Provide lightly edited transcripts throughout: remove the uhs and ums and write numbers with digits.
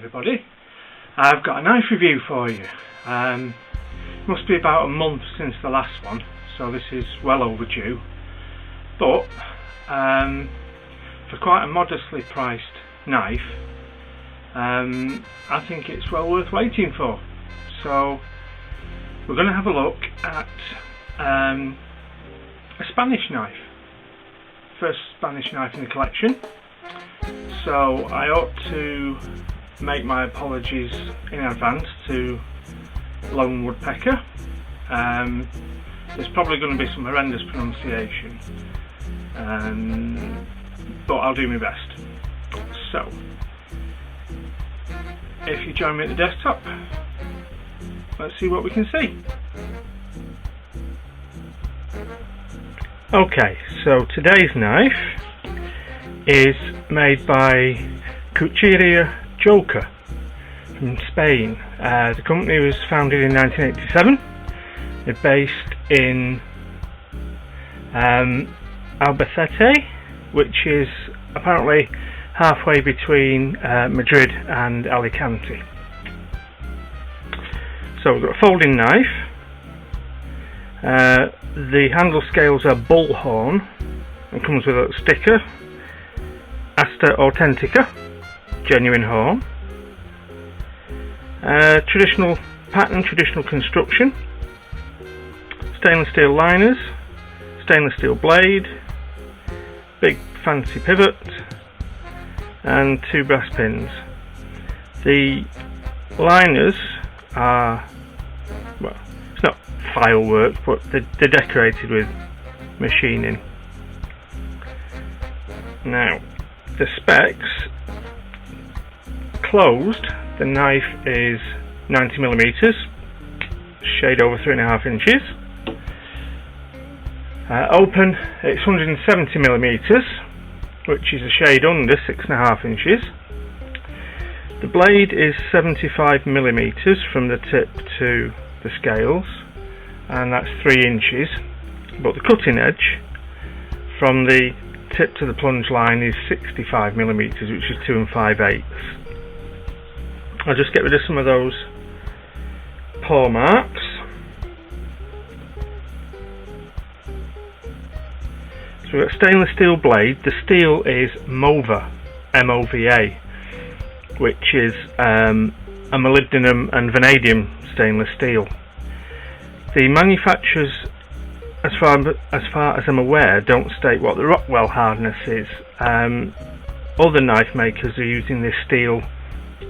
everybody. I've got a knife review for you. Must be about a month since the last one, so this is well overdue, but for quite a modestly priced knife, I think it's well worth waiting for. So we're going to have a look at a Spanish knife, first Spanish knife in the collection. So I ought to make my apologies in advance to Lone Woodpecker. There's probably going to be some horrendous pronunciation, but I'll do my best. So if you join me at the desktop, let's see what we can see. Okay, so today's knife is made by Cuchilleria Joker from Spain. The company was founded in 1987. They're based in Albacete, which is apparently halfway between Madrid and Alicante. So we've got a folding knife. The handle scales are bullhorn and comes with a sticker, Asta Authentica, genuine horn. Traditional pattern, traditional construction, stainless steel liners, stainless steel blade, big fancy pivot, and 2 brass pins. The liners are, well, it's not file work, but they're decorated with machining. Now, the specs, closed, the knife is 90mm, shade over 3.5 inches. Open, it's 170mm, which is a shade under 6.5 inches. The blade is 75mm from the tip to the scales, and that's 3 inches, but the cutting edge from the tip to the plunge line is 65mm, which is 2 5/8. I'll just get rid of some of those paw marks. So we've got stainless steel blade. The steel is MOVA, M-O-V-A, which is a molybdenum and vanadium stainless steel. The manufacturers, as far as I'm aware, don't state what the Rockwell hardness is. Other knife makers are using this steel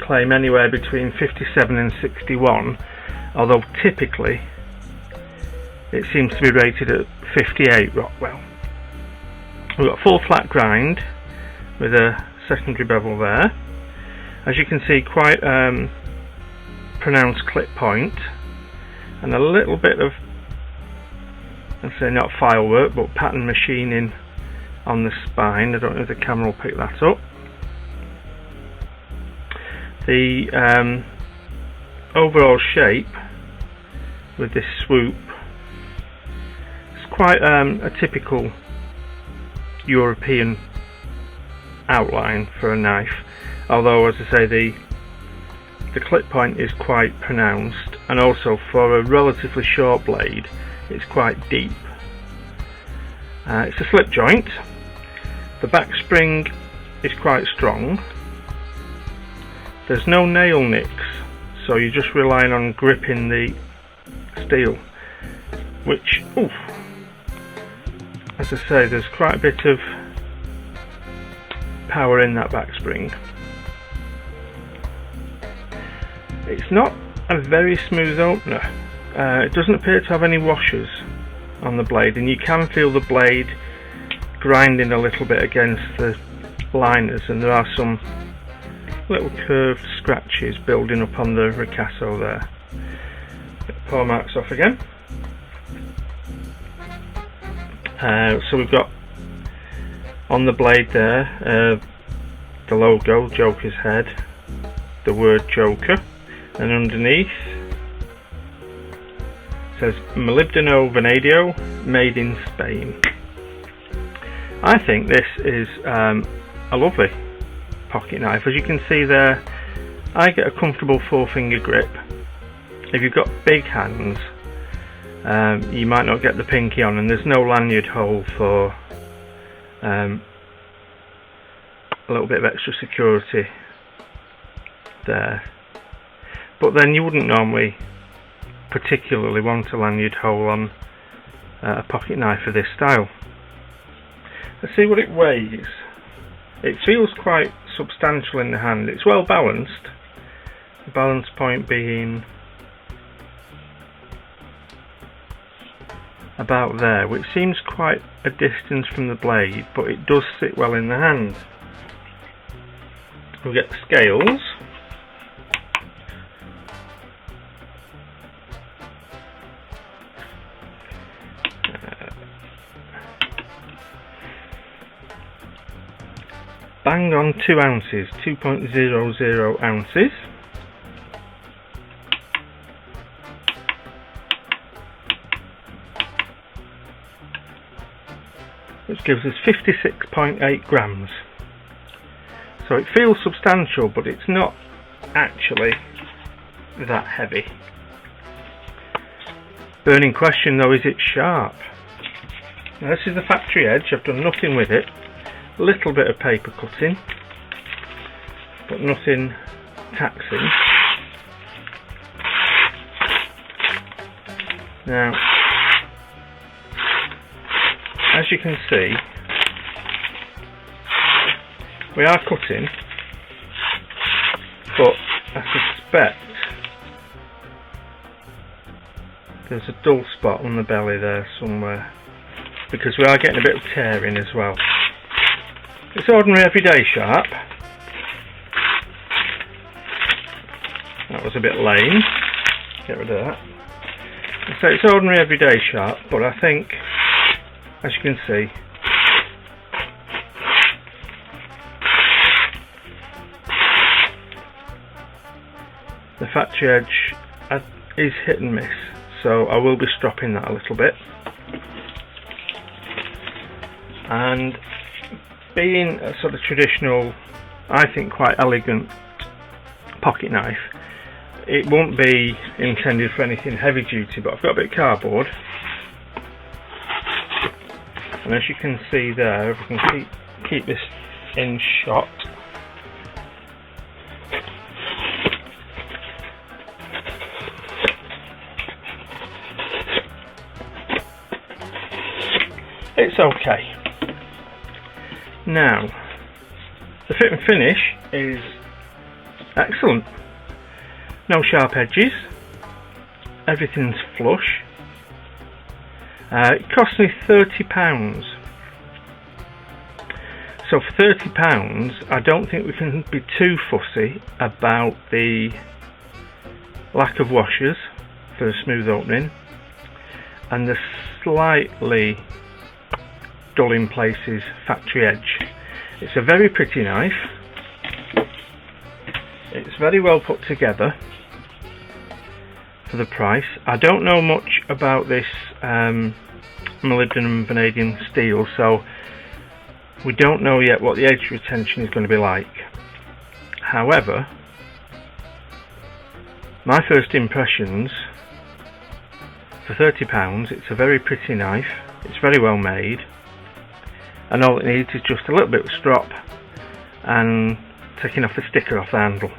claim anywhere between 57 and 61, although typically it seems to be rated at 58 Rockwell. We've got full flat grind with a secondary bevel there. As you can see, quite pronounced clip point and a little bit of, I'd say not file work, but pattern machining on the spine. I don't know if the camera will pick that up. The overall shape with this swoop is quite a typical European outline for a knife, although, as I say, the clip point is quite pronounced, and also for a relatively short blade it's quite deep. It's a slip joint. The back spring is quite strong. There's no nail nicks, so you're just relying on gripping the steel, which, oof, as I say, there's quite a bit of power in that back spring. It's not a very smooth opener. It doesn't appear to have any washers on the blade, and you can feel the blade grinding a little bit against the liners, and there are some little curved scratches building up on the ricasso there. Get the paw marks off again. So we've got on the blade there the logo, Joker's head, the word Joker, and underneath it says Molybdeno Vanadio, made in Spain. I think this is a lovely pocket knife. As you can see there, I get a comfortable 4-finger grip. If you've got big hands, you might not get the pinky on, and there's no lanyard hole for a little bit of extra security there. But then you wouldn't normally particularly want a lanyard hole on a pocket knife of this style. Let's see what it weighs. It feels quite substantial in the hand. It's well balanced, the balance point being about there, which seems quite a distance from the blade, but it does sit well in the hand. We'll get the scales. Bang on 2 ounces, 2.00 ounces. Which gives us 56.8 grams. So it feels substantial, but it's not actually that heavy. Burning question though, is it sharp? Now this is the factory edge, I've done nothing with it. A little bit of paper cutting, but nothing taxing. Now, as you can see, we are cutting, but I suspect there's a dull spot on the belly there somewhere, because we are getting a bit of tearing as well. It's ordinary everyday sharp. That was a bit lame. Get rid of that. So it's ordinary everyday sharp, but I think, as you can see, the factory edge is hit and miss, so I will be stropping that a little bit. And being a sort of traditional, I think quite elegant pocket knife, it won't be intended for anything heavy duty, but I've got a bit of cardboard, and as you can see there, if we can keep this in shot, it's okay. Now, the fit and finish is excellent. No sharp edges. Everything's flush. It cost me £30. So for £30, I don't think we can be too fussy about the lack of washers for the smooth opening and the slightly dull in places factory edge. It's a very pretty knife. It's very well put together for the price. I don't know much about this molybdenum vanadium steel, so we don't know yet what the edge retention is going to be like. However, my first impressions, for £30, it's a very pretty knife. It's very well made, and all it needs is just a little bit of strop and taking off the sticker off the handle.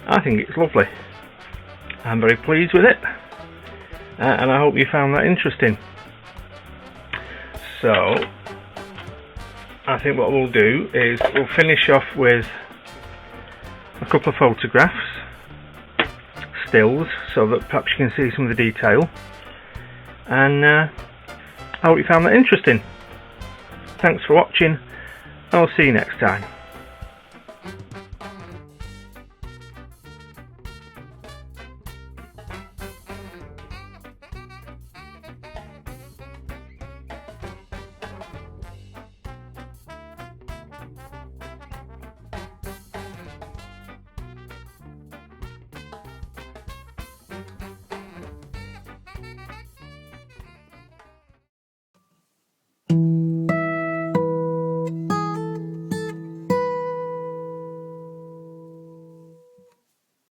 I think it's lovely. I'm very pleased with it, and I hope you found that interesting. So I think what we'll do is we'll finish off with a couple of photographs, stills, so that perhaps you can see some of the detail, and I hope you found that interesting. Thanks for watching, and I'll see you next time.